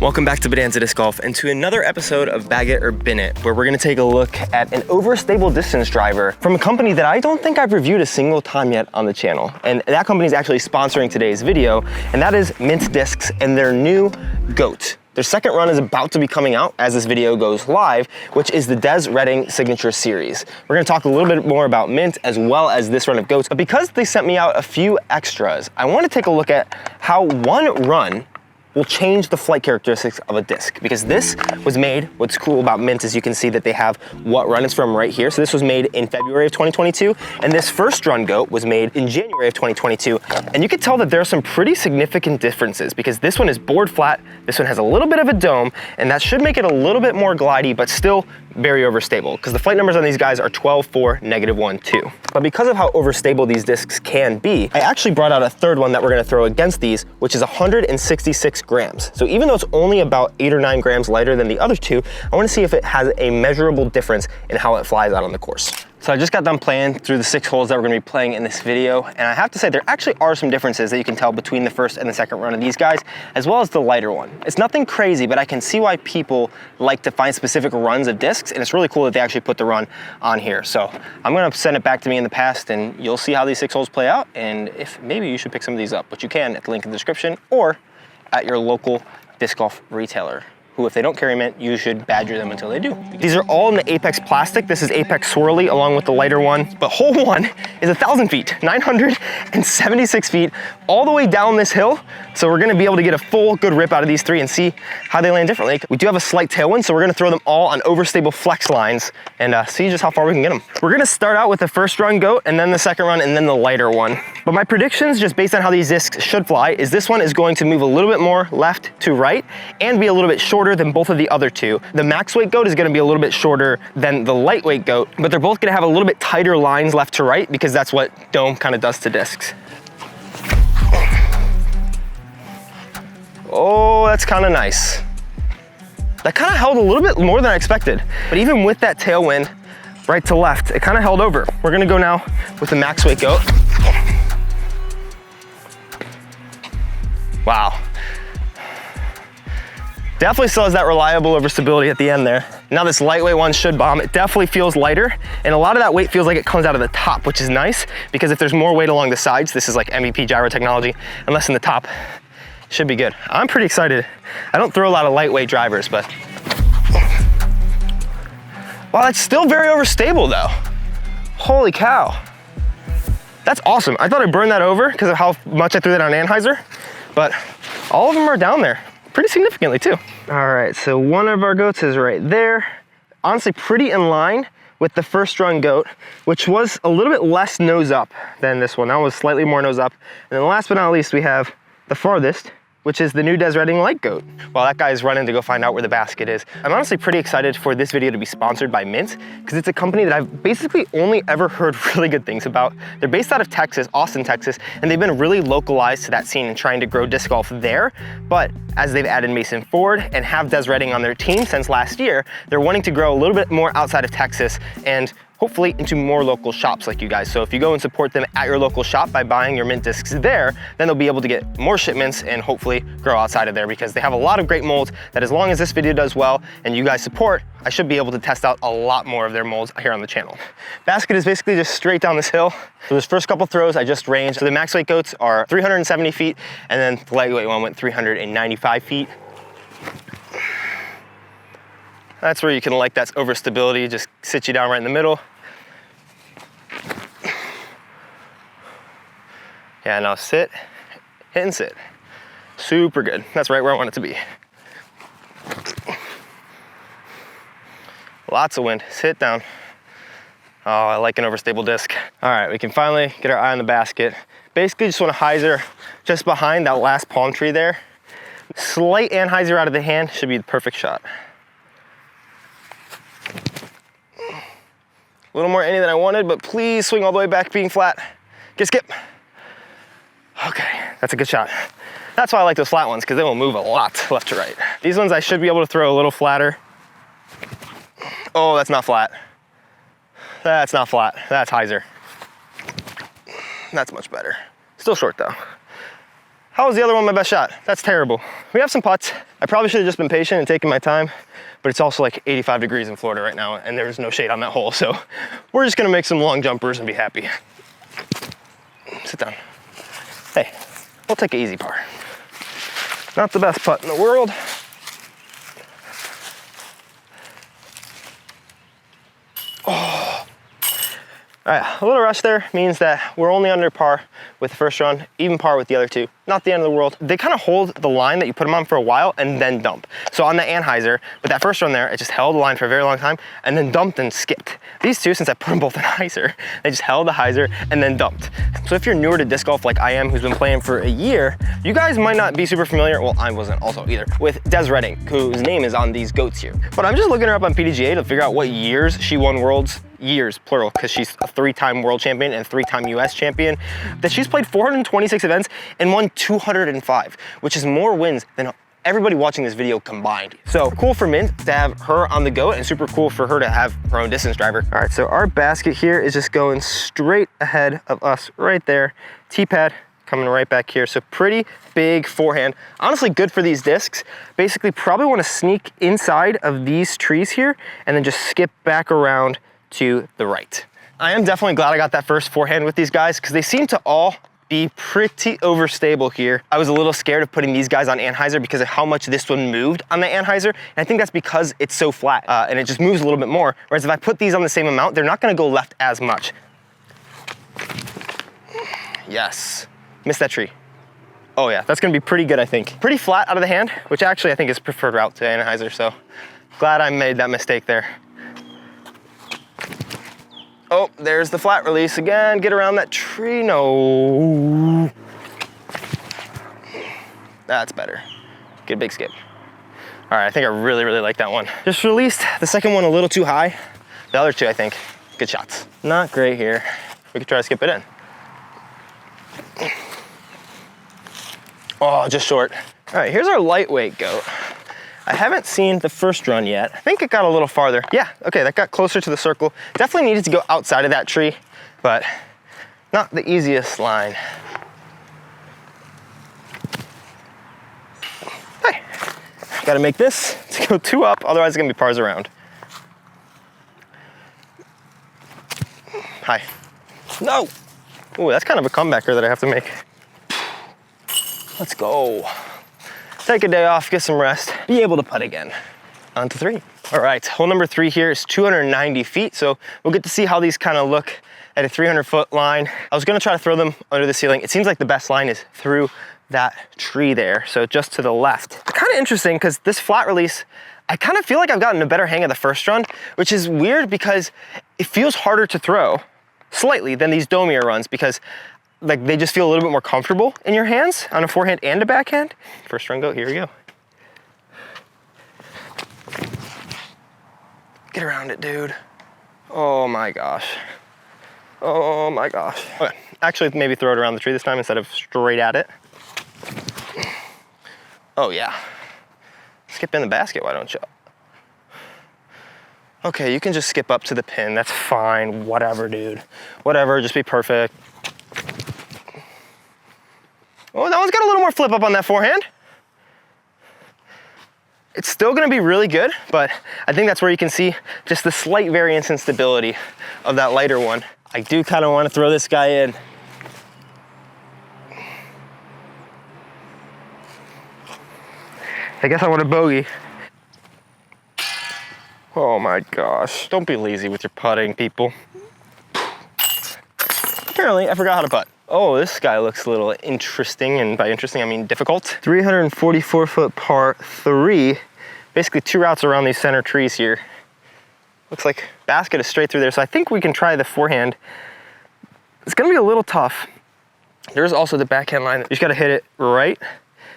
Welcome back to Bonanza Disc Golf and to another episode of Bag It or Bin It, where we're gonna take a look at an overstable distance driver from a company that I don't think I've reviewed a single time yet on the channel. And that company is actually sponsoring today's video, and that is Mint Discs and their new GOAT. Their second run is about to be coming out as this video goes live, which is the Des Redding Signature Series. We're gonna talk a little bit more about Mint as well as this run of GOATs, but because they sent me out a few extras, I wanna take a look at how one run will change the flight characteristics of a disc, because this was made, what's cool about Mint is you can see that they have what run it's from right here. So this was made in February of 2022, and this first run GOAT was made in January of 2022. And you can tell that there are some pretty significant differences, because this one is board flat, this one has a little bit of a dome, and that should make it a little bit more glidey, but still very overstable, because the flight numbers on these guys are 12, 4, -1, 2. But because of how overstable these discs can be, I actually brought out a third one that we're gonna throw against these, which is 166 grams. So even though it's only about 8 or 9 grams lighter than the other two, I wanna see if it has a measurable difference in how it flies out on the course. So I just got done playing through the 6 holes that we're gonna be playing in this video, and I have to say there actually are some differences that you can tell between the first and the second run of these guys, as well as the lighter one. It's nothing crazy, but I can see why people like to find specific runs of discs, and it's really cool that they actually put the run on here. So I'm gonna send it back to me in the past, and you'll see how these 6 holes play out, and if maybe you should pick some of these up, which you can at the link in the description, or at your local disc golf retailer, who, if they don't carry Mint, you should badger them until they do. These are all in the Apex plastic. This is Apex Swirly along with the lighter one, but hole one is 1,000 feet, 976 feet, all the way down this hill. So we're gonna be able to get a full good rip out of these 3 and see how they land differently. We do have a slight tailwind, so we're gonna throw them all on overstable flex lines and see just how far we can get them. We're gonna start out with the first run GOAT, and then the second run, and then the lighter one. But my predictions, just based on how these discs should fly, is this one is going to move a little bit more left to right and be a little bit shorter than both of the other two. The max weight GOAT is gonna be a little bit shorter than the lightweight GOAT, but they're both gonna have a little bit tighter lines left to right, because that's what dome kind of does to discs. Oh, that's kind of nice. That kind of held a little bit more than I expected, but even with that tailwind right to left, it kind of held over. We're gonna go now with the max weight GOAT. Wow. Definitely still has that reliable overstability at the end there. Now this lightweight one should bomb. It definitely feels lighter, and a lot of that weight feels like it comes out of the top, which is nice, because if there's more weight along the sides, this is like MVP gyro technology, and less in the top, it should be good. I'm pretty excited. I don't throw a lot of lightweight drivers, but wow, it's still very overstable though. Holy cow. That's awesome. I thought I burned that over because of how much I threw that on Anheuser, but all of them are down there pretty significantly too. All right, so one of our GOATs is right there. Honestly, pretty in line with the first run GOAT, which was a little bit less nose up than this one. That was slightly more nose up. And then last but not least, we have the farthest, which is the new Des Redding Light GOAT. While that guy's running to go find out where the basket is, I'm honestly pretty excited for this video to be sponsored by Mint, because it's a company that I've basically only ever heard really good things about. They're based out of Texas, Austin, Texas, and they've been really localized to that scene and trying to grow disc golf there. But as they've added Mason Ford and have Des Redding on their team since last year, they're wanting to grow a little bit more outside of Texas and hopefully into more local shops like you guys. So if you go and support them at your local shop by buying your Mint discs there, then they'll be able to get more shipments and hopefully grow outside of there, because they have a lot of great molds that, as long as this video does well and you guys support, I should be able to test out a lot more of their molds here on the channel. Basket is basically just straight down this hill. So those first couple throws I just ranged. So the max weight GOATs are 370 feet, and then the lightweight one went 395 feet. That's where you can like that overstability, just sit you down right in the middle. Yeah, now sit, hit and sit. Super good. That's right where I want it to be. Lots of wind, sit down. Oh, I like an overstable disc. All right, we can finally get our eye on the basket. Basically just want to hyzer just behind that last palm tree there. Slight Anheuser out of the hand should be the perfect shot. A little more any than I wanted, but please swing all the way back being flat. Get skip. Okay, that's a good shot. That's why I like those flat ones, because they will move a lot left to right. These ones I should be able to throw a little flatter. Oh, that's not flat. That's not flat. That's hyzer. That's much better. Still short though. How was the other one my best shot? That's terrible. We have some putts. I probably should have just been patient and taken my time, but it's also like 85 degrees in Florida right now and there's no shade on that hole. So we're just gonna make some long jumpers and be happy. Sit down. Hey, we'll take an easy par. Not the best putt in the world. Oh. All right, a little rush there means that we're only under par with the first run, even par with the other two. Not the end of the world. They kind of hold the line that you put them on for a while and then dump. So on the Anheuser, with that first run there, it just held the line for a very long time and then dumped and skipped. These two, since I put them both in hyzer, they just held the hyzer and then dumped. So if you're newer to disc golf like I am, who's been playing for a year, you guys might not be super familiar, well, I wasn't also either, with Des Redding, whose name is on these goats here. But I'm just looking her up on PDGA to figure out what years she won Worlds, years, plural, because she's a 3-time world champion and 3-time US champion, that she's played 426 events and won 205, which is more wins than everybody watching this video combined. So cool for Mint to have her on the go and super cool for her to have her own distance driver. All right, so our basket here is just going straight ahead of us right there. T-pad coming right back here. So pretty big forehand. Honestly, good for these discs. Basically, probably want to sneak inside of these trees here and then just skip back around to the right. I am definitely glad I got that first forehand with these guys because they seem to all be pretty overstable here. I was a little scared of putting these guys on Anheuser because of how much this one moved on the Anheuser. And I think that's because it's so flat and it just moves a little bit more. Whereas if I put these on the same amount, they're not gonna go left as much. Yes, missed that tree. Oh yeah, that's gonna be pretty good, I think. Pretty flat out of the hand, which actually I think is preferred route to Anheuser. So glad I made that mistake there. Oh, there's the flat release again. Get around that tree. No. That's better. Get a big skip. All right, I think I really, really like that one. Just released the second one a little too high. The other two, I think, good shots. Not great here. We could try to skip it in. Oh, just short. All right, here's our lightweight goat. I haven't seen the first run yet. I think it got a little farther. Yeah, okay, that got closer to the circle. Definitely needed to go outside of that tree, but not the easiest line. Hey, gotta make this to go 2 up, otherwise it's gonna be pars around. Hi. No! Ooh, that's kind of a comebacker that I have to make. Let's go. Take a day off, get some rest, be able to putt again. On to 3. All right, hole number 3 here is 290 feet, so we'll get to see how these kind of look at a 300-foot line. I was gonna try to throw them under the ceiling. It seems like the best line is through that tree there, so just to the left. It's kind of interesting because this flat release, I kind of feel like I've gotten a better hang of the first run, which is weird because it feels harder to throw slightly than these domier runs because like they just feel a little bit more comfortable in your hands on a forehand and a backhand. First run goat, here we go. Get around it, dude. Oh my gosh. Oh my gosh. Okay, actually maybe throw it around the tree this time instead of straight at it. Oh yeah. Skip in the basket, why don't you? Okay, you can just skip up to the pin, that's fine, whatever, dude. Whatever, just be perfect. Oh, that one's got a little more flip up on that forehand. It's still gonna be really good, but I think that's where you can see just the slight variance in stability of that lighter one. I do kind of want to throw this guy in. I guess I want a bogey. Oh my gosh. Don't be lazy with your putting, people. Apparently, I forgot how to putt. Oh, this guy looks a little interesting, and by interesting, I mean difficult. 344-foot par 3. Basically 2 routes around these center trees here. Looks like basket is straight through there, so I think we can try the forehand. It's gonna be a little tough. There's also the backhand line. You just gotta hit it right.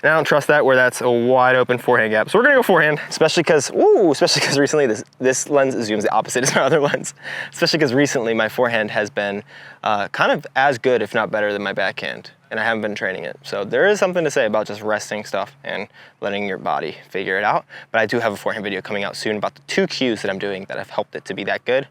And I don't trust that where that's a wide open forehand gap. So we're gonna go forehand, especially because recently this lens zooms the opposite as my other lens. Especially because recently my forehand has been kind of as good, if not better than my backhand. And I haven't been training it. So there is something to say about just resting stuff and letting your body figure it out. But I do have a forehand video coming out soon about the 2 cues that I'm doing that have helped it to be that good.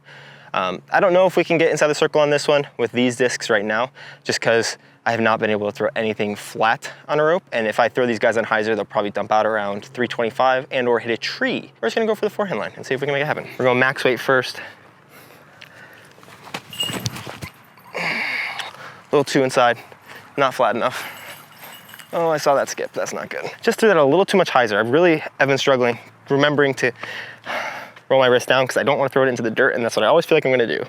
I don't know if we can get inside the circle on this one with these discs right now, just because I have not been able to throw anything flat on a rope. And if I throw these guys on hyzer, they'll probably dump out around 325 and or hit a tree. We're just gonna go for the forehand line and see if we can make it happen. We're going max weight first. A little too inside, not flat enough. Oh, I saw that skip, that's not good. Just threw that a little too much hyzer. I really have been struggling remembering to roll my wrist down because I don't want to throw it into the dirt, and that's what I always feel like I'm gonna do.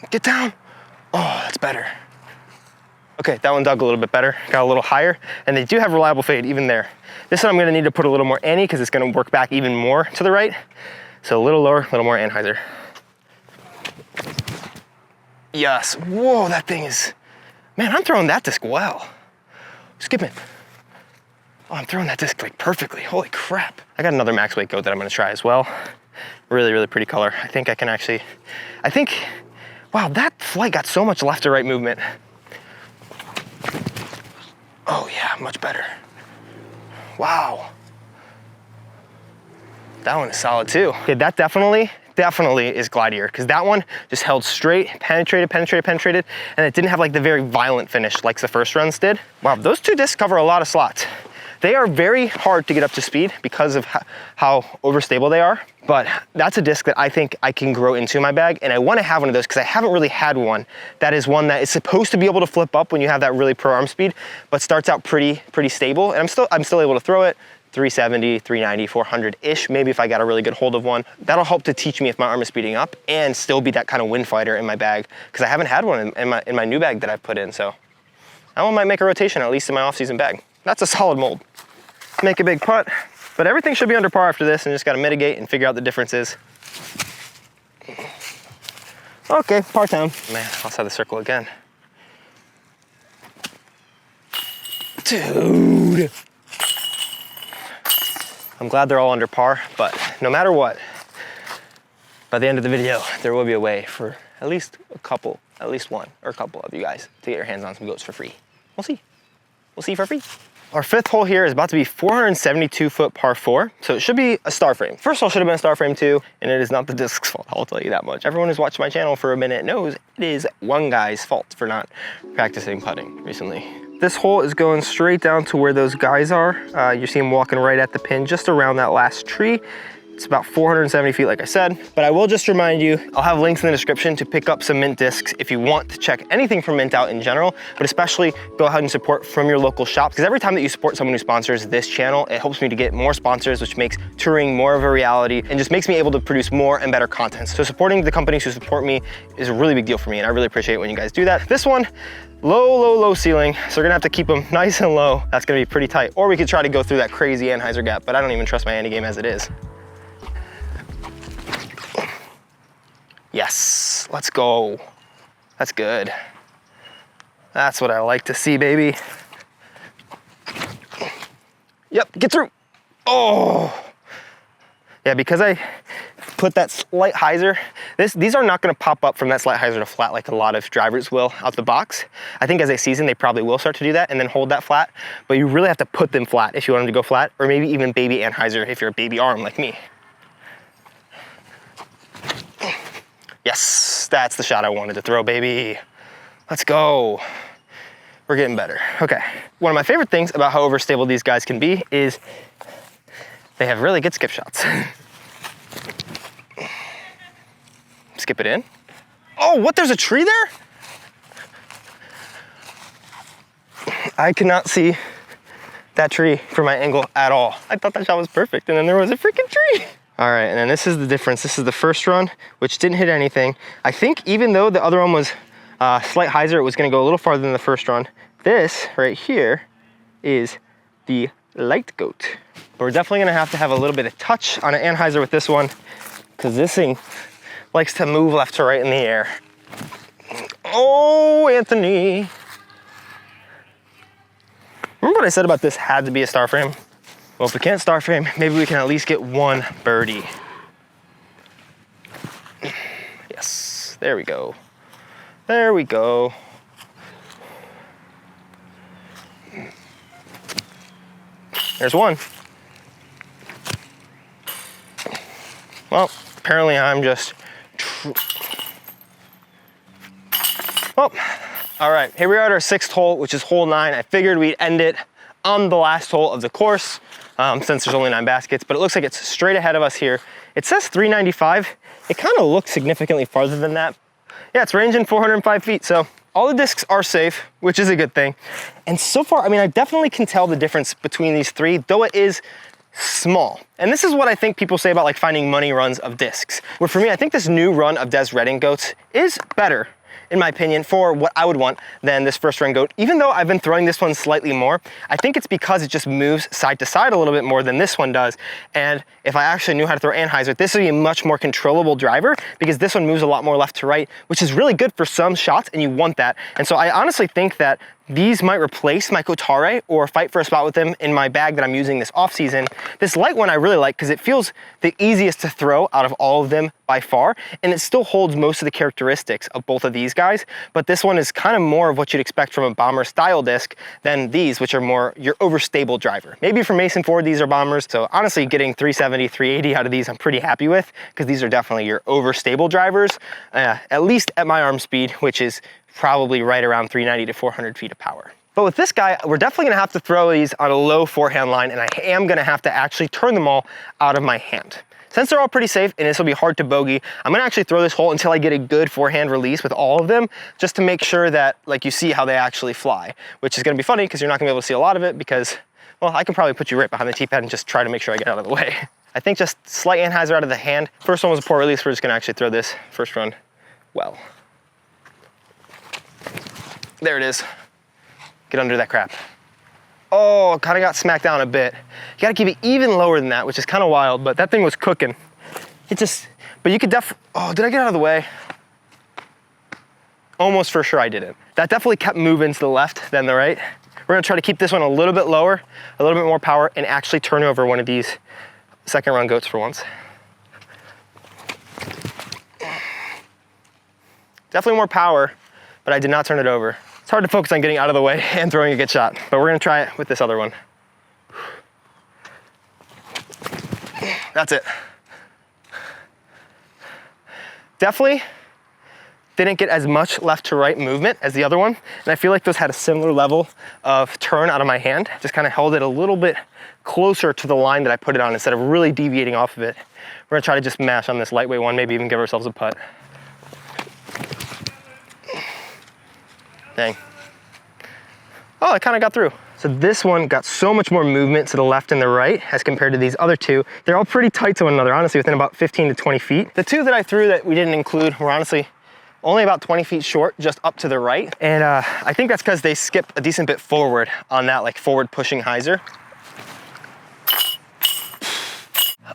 Get down. Oh, that's better. Okay, that one dug a little bit better, got a little higher, and they do have reliable fade even there. This one I'm gonna need to put a little more Annie because it's gonna work back even more to the right. So a little lower, a little more Anheuser. Yes, whoa, that thing is, man, I'm throwing that disc well. Skip it. Oh, I'm throwing that disc like perfectly, holy crap. I got another max weight goat that I'm gonna try as well. Really, really pretty color. I think I can actually, wow, that flight got so much left to right movement. Oh yeah, much better. Wow. That one is solid too. Okay, that definitely is glidier because that one just held straight, penetrated, and it didn't have like the very violent finish like the first runs did. Wow, those two discs cover a lot of slots. They are very hard to get up to speed because of how overstable they are, but that's a disc that I think I can grow into my bag, and I want to have one of those because I haven't really had one. That is one that is supposed to be able to flip up when you have that really pro arm speed, but starts out pretty stable, and I'm still able to throw it 370, 390, 400-ish, maybe if I got a really good hold of one. That'll help to teach me if my arm is speeding up and still be that kind of wind fighter in my bag because I haven't had one in my new bag that I've put in, so that one might make a rotation at least in my off-season bag. That's a solid mold. Make a big putt, but everything should be under par after this and just gotta mitigate and figure out the differences. Okay, par town. Man, outside the circle again. Dude. I'm glad they're all under par, but no matter what, by the end of the video, there will be a way for at least one or a couple of you guys to get your hands on some goats for free. We'll see. We'll see for free. Our fifth hole here is about to be 472 foot par 4, so it should be a star frame. First hole should have been a star frame too, and it is not the disc's fault, I'll tell you that much. Everyone who's watched my channel for a minute knows it is one guy's fault for not practicing putting recently. This hole is going straight down to where those guys are. You see them walking right at the pin, just around that last tree. It's about 470 feet, like I said, but I will just remind you, I'll have links in the description to pick up some Mint discs if you want to check anything from Mint out in general, but especially go ahead and support from your local shop, because every time that you support someone who sponsors this channel, it helps me to get more sponsors, which makes touring more of a reality and just makes me able to produce more and better content. So supporting the companies who support me is a really big deal for me, and I really appreciate it when you guys do that. This one, low ceiling, so we're gonna have to keep them nice and low. That's gonna be pretty tight. Or we could try to go through that crazy Anheuser gap, but I don't even trust my Annie game as it is. Yes, let's go. That's good. That's what I like to see, baby. Yep, get through. Oh. Yeah, because I put that slight hyzer, these are not gonna pop up from that slight hyzer to flat like a lot of drivers will out the box. I think as they season, they probably will start to do that and then hold that flat, but you really have to put them flat if you want them to go flat, or maybe even baby Anheuser if you're a baby arm like me. Yes, that's the shot I wanted to throw, baby. Let's go. We're getting better. Okay. One of my favorite things about how overstable these guys can be is they have really good skip shots. Skip it in. Oh, what, there's a tree there? I cannot see that tree from my angle at all. I thought that shot was perfect, and then there was a freaking tree. All right, and then this is the difference. This is the first run, which didn't hit anything. I think even though the other one was slight hyzer, it was gonna go a little farther than the first run. This right here is the light goat. But we're definitely gonna have to have a little bit of touch on an Anheuser with this one, because this thing likes to move left to right in the air. Oh, Anthony. Remember what I said about this had to be a star frame? Well, if we can't star frame, maybe we can at least get one birdie. Yes, there we go. There we go. There's one. Well, apparently I'm just... Well, all right, here we are at our 6th hole, which is hole 9. I figured we'd end it on the last hole of the course since there's only 9 baskets, but it looks like it's straight ahead of us here. It says 395. It kind of looks significantly farther than that. Yeah, it's ranging 405 feet, so all the discs are safe, which is a good thing. And so far, I mean, I definitely can tell the difference between these 3, though it is small. And this is what I think people say about like finding money runs of discs. Where for me, I think this new run of Des Redding goats is better, in my opinion, for what I would want than this first run goat. Even though I've been throwing this one slightly more, I think it's because it just moves side to side a little bit more than this one does. And if I actually knew how to throw Anheuser, this would be a much more controllable driver because this one moves a lot more left to right, which is really good for some shots, and you want that. And so I honestly think that these might replace my Kotare or fight for a spot with them in my bag that I'm using this off season. This light one I really like because it feels the easiest to throw out of all of them by far, and it still holds most of the characteristics of both of these guys, but this one is kind of more of what you'd expect from a bomber style disc than these, which are more your overstable driver. Maybe for Mason Ford, these are bombers, so honestly getting 370, 380 out of these I'm pretty happy with because these are definitely your overstable drivers, at least at my arm speed, which is probably right around 390 to 400 feet of power. But with this guy, we're definitely gonna have to throw these on a low forehand line, and I am gonna have to actually turn them all out of my hand. Since they're all pretty safe and this will be hard to bogey, I'm gonna actually throw this hole until I get a good forehand release with all of them, just to make sure that like you see how they actually fly, which is gonna be funny because you're not gonna be able to see a lot of it because, well, I can probably put you right behind the tee pad and just try to make sure I get out of the way. I think just slight Anheuser out of the hand. First one was a poor release. We're just gonna actually throw this first run well. There it is. Get under that crap. Oh, kind of got smacked down a bit. You gotta keep it even lower than that, which is kind of wild, but that thing was cooking. It just, but you could oh, did I get out of the way? Almost for sure I didn't. That definitely kept moving to the left than the right. We're gonna try to keep this one a little bit lower, a little bit more power, and actually turn over one of these second run goats for once. Definitely more power, but I did not turn it over. It's hard to focus on getting out of the way and throwing a good shot, but we're gonna try it with this other one. That's it. Definitely didn't get as much left to right movement as the other one, and I feel like those had a similar level of turn out of my hand. Just kind of held it a little bit closer to the line that I put it on instead of really deviating off of it. We're gonna try to just mash on this lightweight one, maybe even give ourselves a putt. Dang. Oh, I kind of got through. So this one got so much more movement to the left and the right as compared to these other two. They're all pretty tight to one another, honestly, within about 15 to 20 feet. The two that I threw that we didn't include were honestly only about 20 feet short, just up to the right. And I think that's because they skip a decent bit forward on that like forward pushing hyzer.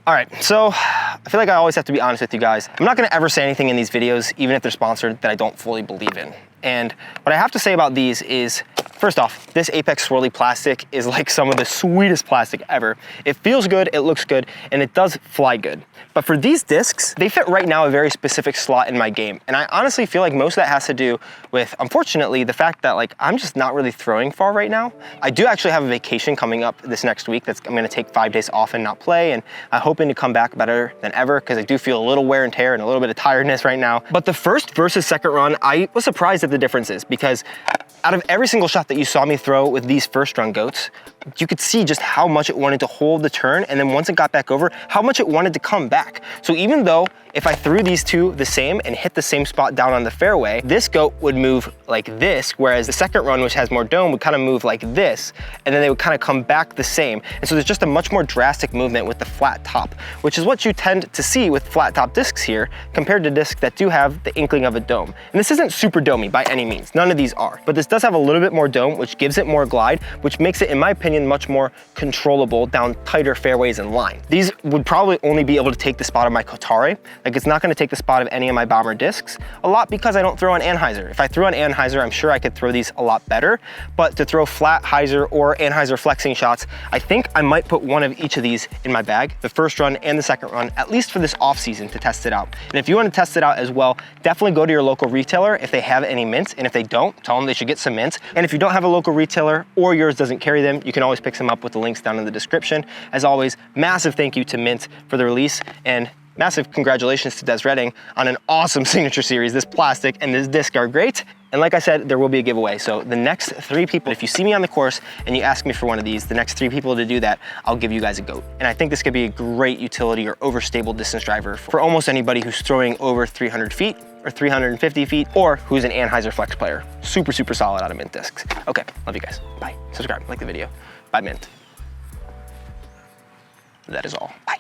All right, so I feel like I always have to be honest with you guys. I'm not gonna ever say anything in these videos, even if they're sponsored, that I don't fully believe in. And what I have to say about these is, first off, this Apex Swirly plastic is like some of the sweetest plastic ever. It feels good, it looks good, and it does fly good. But for these discs, they fit right now a very specific slot in my game. And I honestly feel like most of that has to do with, unfortunately, the fact that like I'm just not really throwing far right now. I do actually have a vacation coming up this next week. I'm gonna take 5 days off and not play, and I'm hoping to come back better than ever because I do feel a little wear and tear and a little bit of tiredness right now. But the first versus second run, I was surprised at the differences because out of every single shot that you saw me throw with these first run goats, you could see just how much it wanted to hold the turn, and then once it got back over, how much it wanted to come back. So even though if I threw these two the same and hit the same spot down on the fairway, this goat would move like this, whereas the second run, which has more dome, would kind of move like this, and then they would kind of come back the same. And so there's just a much more drastic movement with the flat top, which is what you tend to see with flat top discs here compared to discs that do have the inkling of a dome. And this isn't super domey by any means, none of these are, but this does have a little bit more dome, which gives it more glide, which makes it, in my opinion, much more controllable down tighter fairways and line. These would probably only be able to take the spot of my Kotare. Like, it's not gonna take the spot of any of my bomber discs, a lot because I don't throw an Anheuser. If I threw an Anheuser, I'm sure I could throw these a lot better, but to throw flat hyzer or Anheuser flexing shots, I think I might put one of each of these in my bag, the first run and the second run, at least for this off season to test it out. And if you wanna test it out as well, definitely go to your local retailer if they have any mints, and if they don't, tell them they should get some mints. And if you don't have a local retailer or yours doesn't carry them, you can always pick them up with the links down in the description. As always, massive thank you to Mint for the release, and Massive congratulations to Des Redding on an awesome signature series. This plastic and this disc are great. And like I said, there will be a giveaway. So the next 3 people, if you see me on the course and you ask me for one of these, the next 3 people to do that, I'll give you guys a goat. And I think this could be a great utility or overstable distance driver for almost anybody who's throwing over 300 feet or 350 feet, or who's an Anheuser Flex player. Super, super solid out of Mint discs. Okay, love you guys. Bye. Subscribe, like the video. Bye, Mint. That is all. Bye.